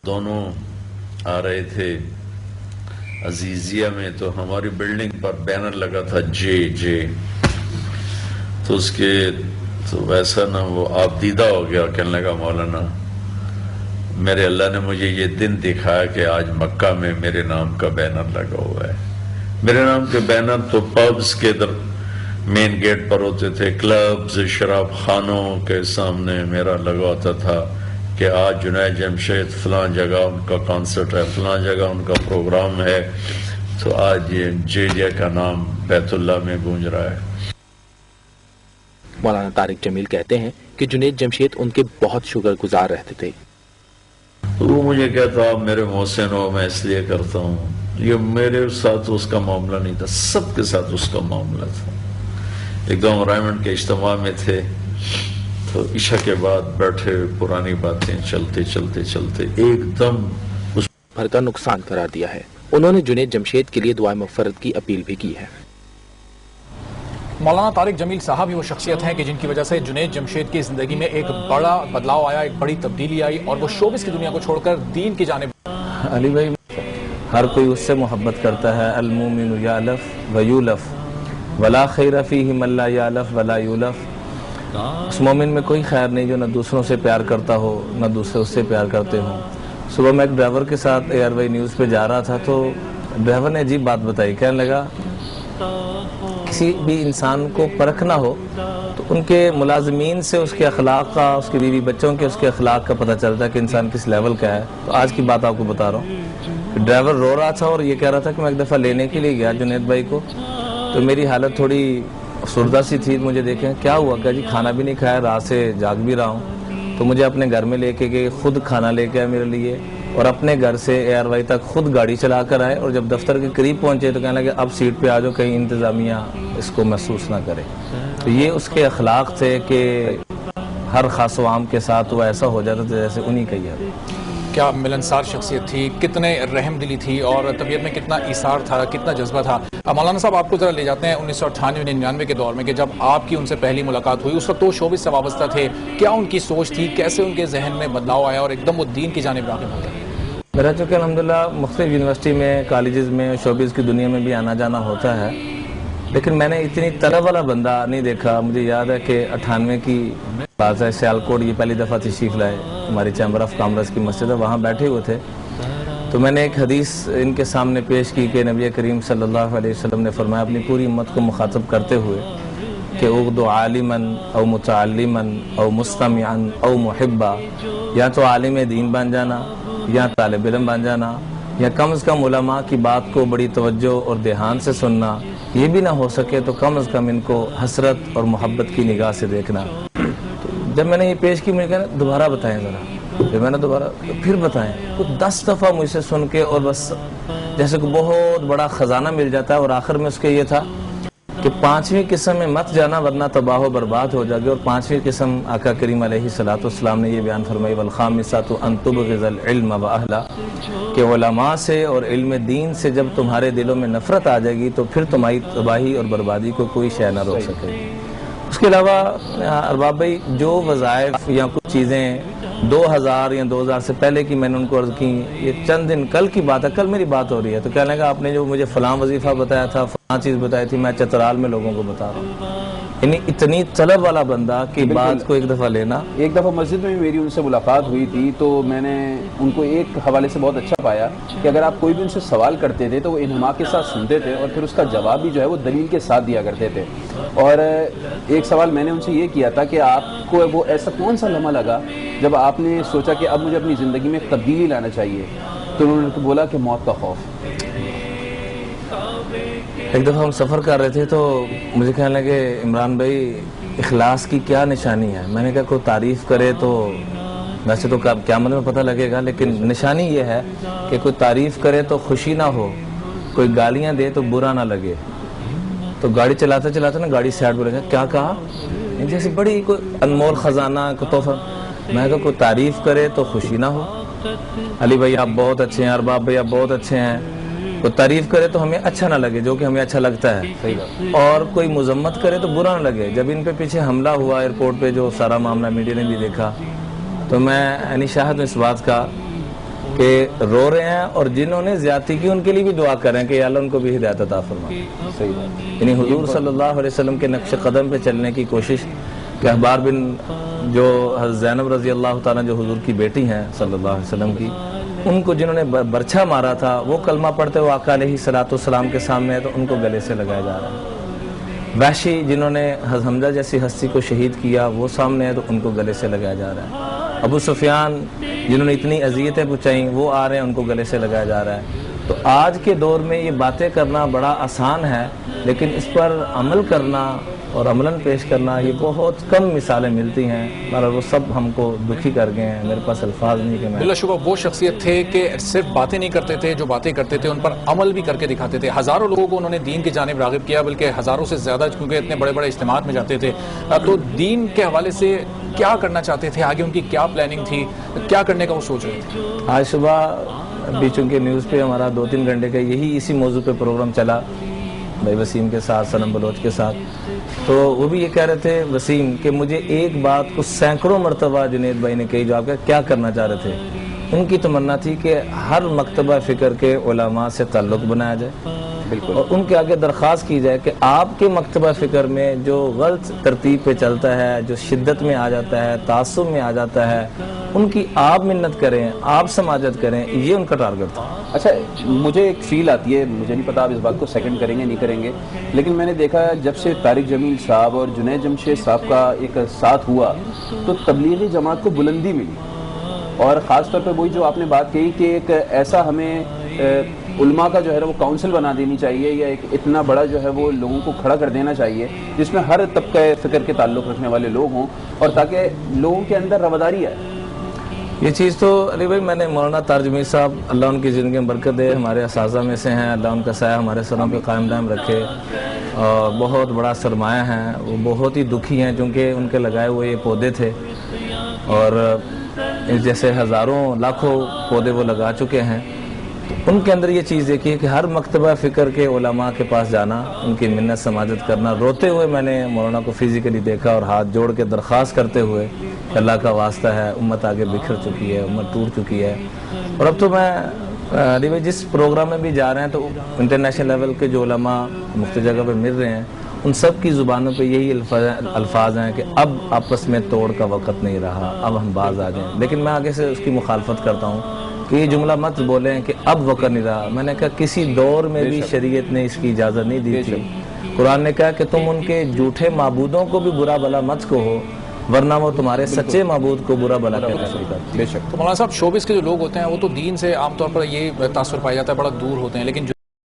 دونوں آ رہے تھے عزیزیہ میں، تو ہماری بلڈنگ پر بینر لگا تھا جے جے، تو اس کے تو ویسا نا وہ آپ دیدہ ہو گیا، کہنے لگا مولانا میرے اللہ نے مجھے یہ دن دکھایا کہ آج مکہ میں میرے نام کا بینر لگا ہوا ہے۔ میرے نام کے بینر تو پبز کے ادھر مین گیٹ پر ہوتے تھے، کلبز شراب خانوں کے سامنے میرا لگا ہوتا تھا کہ آج جنید جمشید فلاں جگہ ان کا کانسرٹ ہے، فلاں جگہ ان کا پروگرام ہے، تو آج یہ جے جے کا نام بیت اللہ میں گونج رہا ہے۔ مولانا طارق جمیل کہتے ہیں کہ جنید جمشید ان کے بہت شکر گزار رہتے تھے۔ وہ مجھے کہتا آپ میرے محسن ہو، میں اس لیے کرتا ہوں، یہ میرے ساتھ اس کا معاملہ نہیں تھا، سب کے ساتھ اس کا معاملہ تھا۔ ایک دم رائمنڈ کے اجتماع میں تھے تو عشاء کے بعد بیٹھے، پرانی باتیں چلتے چلتے چلتے ایک دم اس بھر کا نقصان قرار دیا ہے۔ انہوں نے جنید جمشید کے لیے دعائے مغفرت کی اپیل بھی کی ہے۔ مولانا طارق جمیل صاحب ہی وہ شخصیت ہیں کہ جن کی وجہ سے جنید جمشید کی زندگی میں ایک بڑا بدلاؤ آیا، ایک بڑی تبدیلی آئی، اور وہ شوبز کی دنیا کو چھوڑ کر دین کی جانب۔ علی بھائی، ہر کوئی اس سے محبت کرتا ہے، المومن یالف ویولف ولا خیر فیہ من لا یالف ولا یولف۔ اس مومن میں کوئی خیر نہیں جو نہ دوسروں سے پیار کرتا ہو نہ دوسرے اس سے پیار کرتے ہوں۔ صبح میں ایک ڈرائیور کے ساتھ ایئر وے نیوز پہ جا رہا تھا تو ڈرائیور نے عجیب بات بتائی، کہنے لگا کسی بھی انسان کو پرکھنا ہو تو ان کے ملازمین سے اس کے اخلاق کا، اس کی بیوی بچوں کے اس کے اخلاق کا پتہ چلتا ہے کہ انسان کس لیول کا ہے۔ تو آج کی بات آپ کو بتا رہا ہوں، ڈرائیور رو رہا تھا اور یہ کہہ رہا تھا کہ میں ایک دفعہ لینے کے لیے گیا جنید بھائی کو، تو میری حالت تھوڑی افسردہ سی تھی۔ مجھے دیکھیں کیا ہوا، کہ جی کھانا بھی نہیں کھایا، رات سے جاگ بھی رہا ہوں، تو مجھے اپنے گھر میں لے کے گئے، خود کھانا لے کے آئے میرے لیے، اور اپنے گھر سے ایئر وائی تک خود گاڑی چلا کر آئے، اور جب دفتر کے قریب پہنچے تو کہنے لگے اب سیٹ پہ آ جاؤ، کہیں انتظامیہ اس کو محسوس نہ کرے۔ تو یہ اس کے اخلاق تھے کہ ہر خاص و عام کے ساتھ وہ ایسا ہو جاتا تھا جیسے انہی کا ہی ہے۔ کیا ملنسار شخصیت تھی، کتنے رحم دلی تھی، اور طبیعت میں کتنا ایثار تھا، کتنا جذبہ تھا۔ مولانا صاحب آپ کو ذرا لے جاتے ہیں 1998-99 کے دور میں، کہ جب آپ کی ان سے پہلی ملاقات ہوئی، اس وقت وہ شوبز سے وابستہ تھے، کیا ان کی سوچ تھی، کیسے ان کے ذہن میں بدلاؤ آیا اور ایک دم وہ دین کی جانب راغب ہو گئے؟ میرا چونکہ الحمدللہ مختلف یونیورسٹی میں، کالجز میں، شوبز کی دنیا میں بھی آنا جانا ہوتا ہے، لیکن میں نے اتنی طلب والا بندہ نہیں دیکھا۔ مجھے یاد ہے کہ 98 کی بات ہے، سیالکوٹ یہ پہلی دفعہ تشریف لائے، ہماری چیمبر آف کامرس کی مسجد ہے، وہاں بیٹھے ہوئے تھے، تو میں نے ایک حدیث ان کے سامنے پیش کی کہ نبی کریم صلی اللہ علیہ وسلم نے فرمایا اپنی پوری امت کو مخاطب کرتے ہوئے کہ اغدو عالما او متعلما او مستمعا او محبا، یا تو عالم دین بن جانا، یا طالب علم بن جانا، یا کم از کم علماء کی بات کو بڑی توجہ اور دھیان سے سننا، یہ بھی نہ ہو سکے تو کم از کم ان کو حسرت اور محبت کی نگاہ سے دیکھنا۔ جب میں نے یہ پیش کی، مجھے کہا دوبارہ بتائیں ذرا، پھر میں نے دوبارہ پھر بتائیں، تو 10 دفعہ مجھ سے سن کے، اور بس جیسے کہ بہت بڑا خزانہ مل جاتا ہے، اور آخر میں اس کے یہ تھا کہ 5ویں قسم میں مت جانا ورنہ تباہ و برباد ہو جائے گی، اور 5ویں قسم آقا کریم علیہ السلام نے یہ بیان فرمائی والخامسۃ ان تبغض العلم واہلہ، کہ علماء سے اور علم دین سے جب تمہارے دلوں میں نفرت آ جائے گی تو پھر تمہاری تباہی اور بربادی کو کوئی شے نہ روک سکے گی۔ اس کے علاوہ ارباب بھائی، جو وظائف یا کچھ چیزیں 2000 یا 2000 سے پہلے کی میں نے ان کو عرض کی، یہ چند دن کل کی بات ہے، کل میری بات ہو رہی ہے، تو کہنے لگا آپ نے جو مجھے فلاں وظیفہ بتایا تھا، فلاں چیز بتائی تھی، میں چترال میں لوگوں کو بتا رہا ہوں۔ یعنی اتنی طلب والا بندہ کہ بات کو ایک دفعہ لینا۔ ایک دفعہ مسجد میں میری ان سے ملاقات ہوئی تھی، تو میں نے ان کو ایک حوالے سے بہت اچھا پایا کہ اگر آپ کوئی بھی ان سے سوال کرتے تھے تو وہ انہماک کے ساتھ سنتے تھے، اور پھر اس کا جواب بھی جو ہے وہ دلیل کے ساتھ دیا کرتے تھے۔ اور ایک سوال میں نے ان سے یہ کیا تھا کہ آپ کو وہ ایسا کون سا لمحہ لگا جب آپ نے سوچا کہ اب مجھے اپنی زندگی میں تبدیلی لانا چاہیے؟ تو انہوں نے بولا کہ موت کا خوف۔ ایک دفعہ ہم سفر کر رہے تھے تو مجھے کہنے لگے عمران بھائی اخلاص کی کیا نشانی ہے؟ میں نے کہا کوئی تعریف کرے تو ویسے تو قیامت میں پتہ لگے گا، لیکن نشانی یہ ہے کہ کوئی تعریف کرے تو خوشی نہ ہو، کوئی گالیاں دے تو برا نہ لگے۔ تو گاڑی چلاتے چلاتے نا گاڑی سائڈ پہ لگا، کیا کہا؟ جیسے بڑی کوئی انمول خزانہ کو تحفہ۔ میں کہا کوئی تعریف کرے تو خوشی نہ ہو، علی بھائی آپ بہت اچھے ہیں، ارباب بھائی آپ بہت اچھے ہیں، کوئی تعریف کرے تو ہمیں اچھا نہ لگے جو کہ ہمیں اچھا لگتا ہے، اور کوئی مذمت کرے تو برا نہ لگے۔ جب ان پہ پیچھے حملہ ہوا ایئرپورٹ پہ، جو سارا معاملہ میڈیا نے بھی دیکھا، تو میں یعنی شاہد ہوں اس بات کا کہ رو رہے ہیں اور جنہوں نے زیادتی کی ان کے لیے بھی دعا کریں کہ یا اللہ ان کو بھی ہدایت عطا فرما. صحیح بات. یعنی حضور صلی اللہ علیہ وسلم کے نقش قدم پہ چلنے کی کوشش کہ احبار بن جو حضرت زینب رضی اللہ تعالیٰ جو حضور کی بیٹی ہیں صلی اللہ علیہ وسلم کی، ان کو جنہوں نے برچھا مارا تھا وہ کلمہ پڑھتے ہوئے آقا علیہ الصلوۃ والسلام کے سامنے ہے تو ان کو گلے سے لگایا جا رہا ہے. وحشی جنہوں نے حضرت حمزہ جیسی ہستی کو شہید کیا وہ سامنے ہے تو ان کو گلے سے لگایا جا رہا ہے. ابو سفیان جنہوں نے اتنی اذیتیں پہنچائیں وہ آ رہے ہیں ان کو گلے سے لگایا جا رہا ہے. تو آج کے دور میں یہ باتیں کرنا بڑا آسان ہے لیکن اس پر عمل کرنا اور عملاً پیش کرنا یہ بہت کم مثالیں ملتی ہیں اور وہ سب ہم کو دکھی کر گئے ہیں. میرے پاس الفاظ نہیں کہ میں بلا شبہ وہ شخصیت تھے کہ صرف باتیں نہیں کرتے تھے، جو باتیں کرتے تھے ان پر عمل بھی کر کے دکھاتے تھے. ہزاروں لوگوں کو انہوں نے دین کی جانب راغب کیا، بلکہ ہزاروں سے زیادہ، کیونکہ اتنے بڑے بڑے اجتماعات میں جاتے تھے. تو دین کے حوالے سے کیا کرنا چاہتے تھے، آگے ان کی کیا پلاننگ تھی، کیا کرنے کا وہ سوچ رہے تھے؟ آج صبح ابھی چونکہ نیوز پہ ہمارا 2-3 گھنٹے کا یہی اسی موضوع پہ پروگرام چلا بھائی وسیم کے ساتھ، صنم بلوچ کے ساتھ، تو وہ بھی یہ کہہ رہے تھے وسیم کہ مجھے ایک بات کو سینکڑوں مرتبہ جنید بھائی نے کہی جو آپ کیا کرنا چاہ رہے تھے. ان کی تمنا تھی کہ ہر مکتبہ فکر کے علماء سے تعلق بنایا جائے اور ان کے آگے درخواست کی جائے کہ آپ کے مکتبہ فکر میں جو غلط ترتیب پہ چلتا ہے، جو شدت میں آ جاتا ہے، تعصب میں آ جاتا ہے، ان کی آپ منت کریں، آپ سماجت کریں. یہ ان کا ٹارگٹ تھا. اچھا مجھے ایک فیل آتی ہے، مجھے نہیں پتا آپ اس بات کو سیکنڈ کریں گے نہیں کریں گے، لیکن میں نے دیکھا جب سے طارق جمیل صاحب اور جنید جمشید صاحب کا ایک ساتھ ہوا تو تبلیغی جماعت کو بلندی ملی. اور خاص طور پہ وہی جو آپ نے بات کہی کہ ایک ایسا ہمیں علماء کا جو ہے وہ کونسل بنا دینی چاہیے یا ایک اتنا بڑا جو ہے وہ لوگوں کو کھڑا کر دینا چاہیے جس میں ہر طبقہ فکر کے تعلق رکھنے والے لوگ ہوں اور تاکہ لوگوں کے اندر رواداری آئے. یہ چیز تو علی بھائی میں نے مولانا طارق جمیل صاحب اللہ ان کی زندگی میں برکت دے، ہمارے اساتذہ میں سے ہیں، اللہ ان کا سایہ ہمارے سروں پہ قائم دائم رکھے، اور بہت بڑا سرمایہ ہیں. وہ بہت ہی دکھی ہیں چونکہ ان کے لگائے ہوئے یہ پودے تھے اور جیسے ہزاروں لاکھوں پودے وہ لگا چکے ہیں. ان کے اندر یہ چیز دیکھی کہ ہر مکتبہ فکر کے علماء کے پاس جانا، ان کی منت سماجت کرنا. روتے ہوئے میں نے مولانا کو فزیکلی دیکھا اور ہاتھ جوڑ کے درخواست کرتے ہوئے اللہ کا واسطہ ہے، امت آگے بکھر چکی ہے، امت ٹوٹ چکی ہے. اور اب تو میں جس پروگرام میں بھی جا رہے ہیں تو انٹرنیشنل لیول کے جو علماء مختلف جگہ پہ مل رہے ہیں ان سب کی زبانوں پہ یہی الفاظ ہیں کہ اب آپس میں توڑ کا وقت نہیں رہا، اب ہم باز آ جائیں. لیکن میں آگے سے اس کی مخالفت کرتا ہوں کہ یہ جملہ مت بولیں کہ اب وقت نہیں رہا. میں نے کہا کسی دور میں بھی شریعت نے اس کی اجازت نہیں دی تھی. قرآن نے کہا کہ تم ان کے جھوٹے معبودوں کو بھی برا بھلا مت کہو ورنہ وہ تمہارے سچے معبود کو برا بھلا کہنا شروع کرتے ہیں. تو مولانا صاحب شوبز کے جو لوگ ہوتے ہیں وہ تو دین سے عام طور پر یہ تاثر پایا جاتا ہے بڑا دور ہوتے ہیں، لیکن